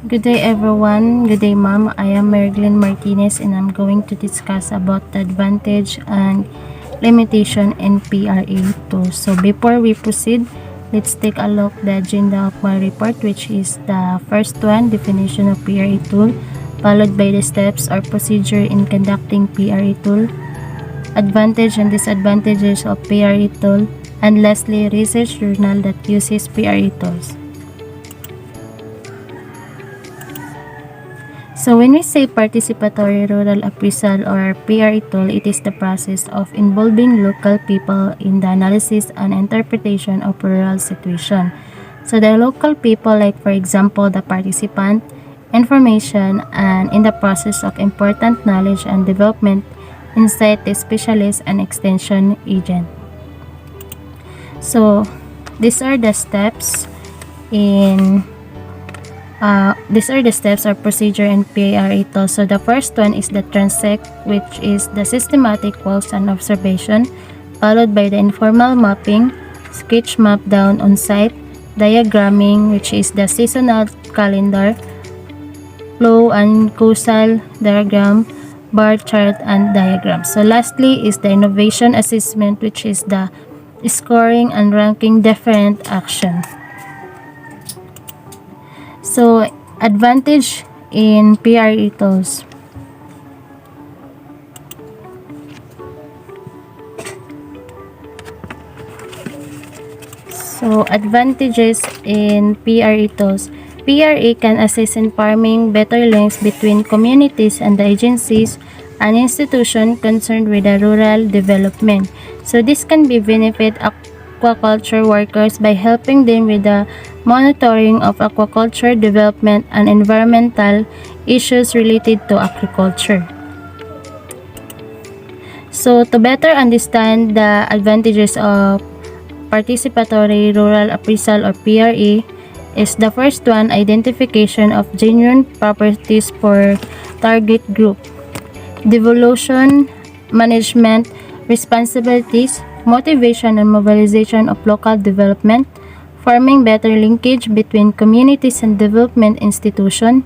Good day everyone. Good day ma'am. I am Ms.Glennyy Martinez and I'm going to discuss about the advantage and limitation in PRA tools. So before we proceed, let's take a look the agenda of my report, which is the first one, definition of PRA tool, followed by the steps or procedure in conducting PRA tool, advantage and disadvantages of PRA tool, and lastly, research journal that uses PRA tools. So when we say participatory rural appraisal or PRA tool, it is the process of involving local people in the analysis and interpretation of rural situation. So the local people, like for example the participant, information, and in the process of important knowledge and development inside the specialist and extension agent. So these are the steps or procedure in PRA tool. So the first one is the transect, which is the systematic walks and observation, followed by the informal mapping, sketch map down on site, diagramming, which is the seasonal calendar, flow and causal diagram, bar chart, and diagram. So lastly is the innovation assessment, which is the scoring and ranking different action. So advantage in PRA tools. So advantages in PRA tools. PRA can assist in farming better links between communities and the agencies and institutions concerned with the rural development. So this can be benefit aquaculture workers by helping them with the monitoring of aquaculture development and environmental issues related to agriculture. So to better understand the advantages of participatory rural appraisal or PRA is the first one, identification of genuine properties for target group, devolution, management, responsibilities, motivation and mobilization of local development, forming better linkage between communities and development institutions,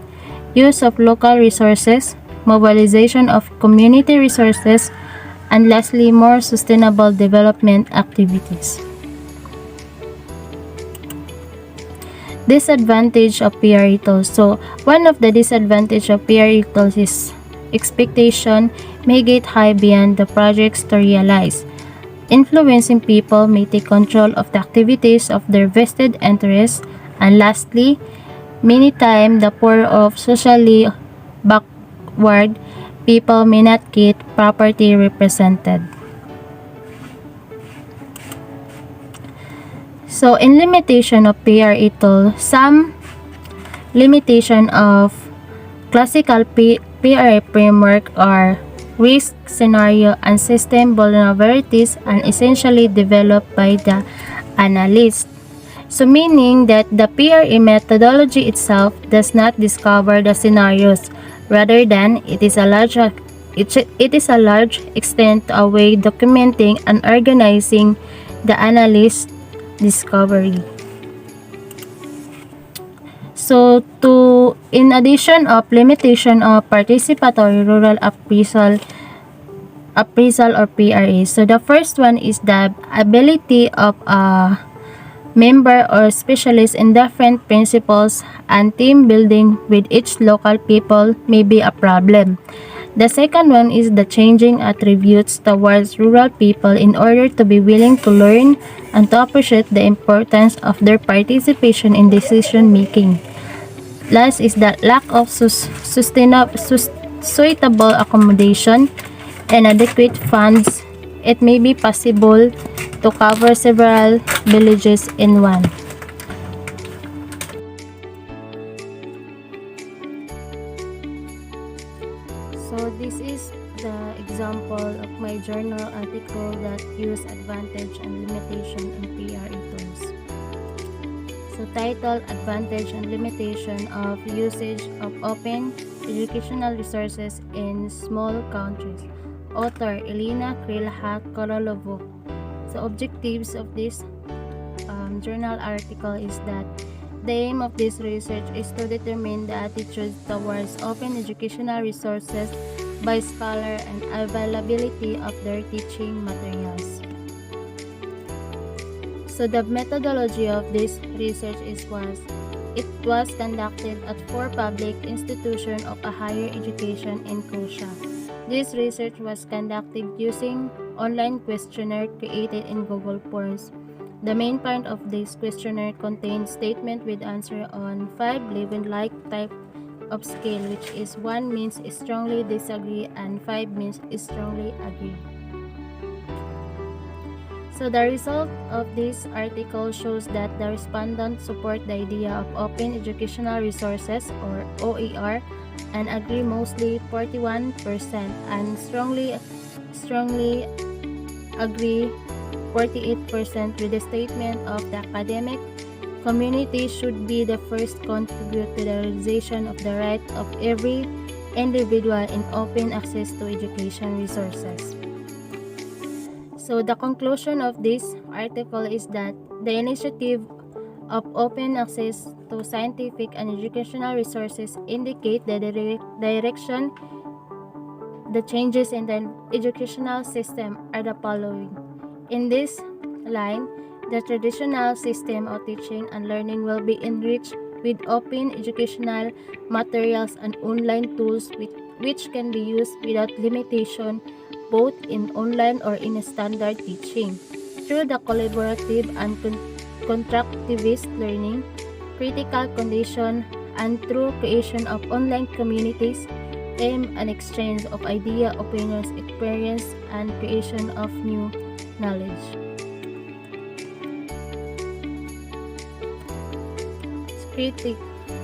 use of local resources, mobilization of community resources, and lastly, more sustainable development activities. Disadvantage of PRA tools. So, one of the disadvantages of PRA tools is expectation may get high beyond the projects to realize. Influencing people may take control of the activities of their vested interests. And lastly, many times the poor of socially backward people may not get properly represented. So in limitation of PRA tool, some limitation of classical PRA framework are risk scenario and system vulnerabilities and essentially developed by the analyst. So meaning that the PRA methodology itself does not discover the scenarios, rather than it is a large extent a way documenting and organizing the analyst discovery. So in addition of limitation of participatory rural appraisal or PRA. So the first one is the ability of a member or specialist in different principles and team building with each local people may be a problem. The second one is the changing attributes towards rural people in order to be willing to learn and to appreciate the importance of their participation in decision making. Last is the lack of suitable accommodation and adequate funds. It may be possible to cover several villages in one. So this is the example of my journal article that use advantage and limitation in PRA tools. So title, Advantage and Limitation of Usage of Open Educational Resources in Small Countries. Author, Elena Krylha-Korolovuk. So objectives of this journal article is that The aim of this research is to determine the attitudes towards open educational resources by scholars and availability of their teaching materials. So the methodology of this research it was conducted at 4 public institutions of a higher education in Croatia. This research was conducted using online questionnaire created in Google Forms. The main part of this questionnaire contains statement with answer on 5 Levin-like type of scale, which is 1 means strongly disagree and 5 means strongly agree. So the result of this article shows that the respondents support the idea of open educational resources or OER and agree mostly 41% and strongly agree 48% with the statement of the academic community should be the first contribute to the realization of the right of every individual in open access to education resources. So the conclusion of this article is that the initiative of open access to scientific and educational resources indicate the direction. The changes in the educational system are the following. In this line, the traditional system of teaching and learning will be enriched with open educational materials and online tools which can be used without limitation both in online or in standard teaching. Through the collaborative and constructivist learning, critical condition, and through creation of online communities, aim and exchange of idea, opinions, experience, and creation of new knowledge. Critique.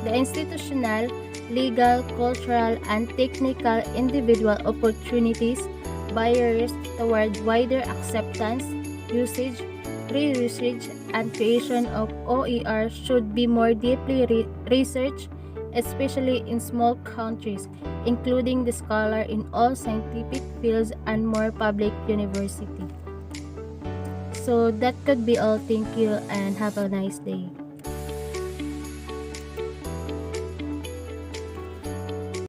The institutional, legal, cultural, and technical individual opportunities, barriers toward wider acceptance, usage, re-usage, and creation of OER should be more deeply researched, especially in small countries, including the scholar in all scientific fields and more public university. So that could be all. Thank you and have a nice day.